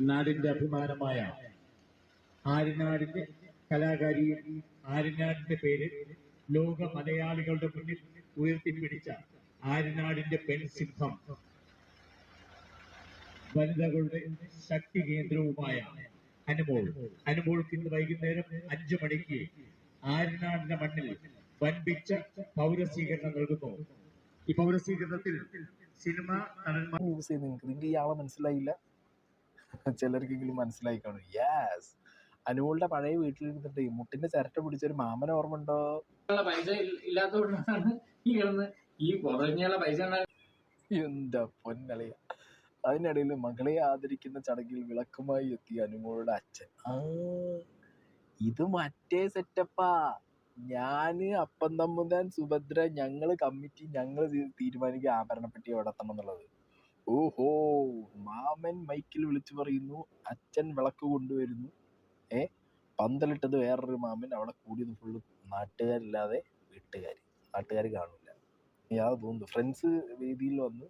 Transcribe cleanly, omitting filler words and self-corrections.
നാടിന്റെ അഭിമാനമായ ആര്യനാടിന്റെ കലാകാരിയും ആര്യനാടിന്റെ പേര് ലോക മലയാളികളുടെ മുന്നിൽ ഉയർത്തിപ്പിടിച്ച ആര്യനാടിന്റെ പെൺസിംഹം വനിതകളുടെ ശക്തി കേന്ദ്രവുമായ അനുമോൾക്ക് ഇന്ന് വൈകുന്നേരം 5 മണിക്ക് ആര്യനാടിന്റെ മണ്ണിൽ വൻപിച്ച പൗരസ്വീകരണം നൽകുന്നു. ഈ പൗരസ്വീകരണത്തിൽ സിനിമ നടന്മാർ യൂസ് ചെയ്ത് നിങ്ങൾക്ക് ഇയാളെ മനസ്സിലായില്ല, ചിലർക്കെങ്കിലും മനസ്സിലായി കാണും. യെസ്, അനുമോളുടെ പഴയ വീട്ടിലിരുന്നിട്ട് മുട്ടിന്റെ ചിരട്ട പിടിച്ചൊരു മാമന ഓർമ്മ ഉണ്ടോ? പൈസ ഇല്ലാത്തതുകൊണ്ടാണ് ഈ കുറഞ്ഞ പൈസ. എന്താ പൊന്നളിയ. അതിനിടയിൽ മകളെ ആദരിക്കുന്ന ചടങ്ങിൽ വിളക്കുമായി എത്തിയ അനുമോളുടെ അച്ഛൻ. ഇത് മറ്റേ സെറ്റപ്പാ. ഞാന്, അപ്പം തമ്പുരാൻ, സുഭദ്ര, ഞങ്ങള് കമ്മിറ്റി, ഞങ്ങള് തീരുമാനിക്കുക ആഭരണപ്പെട്ടി എവിടെ എത്തണം എന്നുള്ളത്. ഓഹോ, മാമൻ മൈക്കിൽ വിളിച്ചു പറയുന്നു, അച്ഛൻ വിളക്ക് കൊണ്ടുവരുന്നു. പന്തലിട്ടത് വേറൊരു മാമൻ, അവിടെ കൂടിയത് ഫുള്ള് നാട്ടുകാരില്ലാതെ നാട്ടുകാർ കാണില്ല. യാ തോന്നുന്നു ഫ്രണ്ട്സ് വേദിയിൽ വന്ന്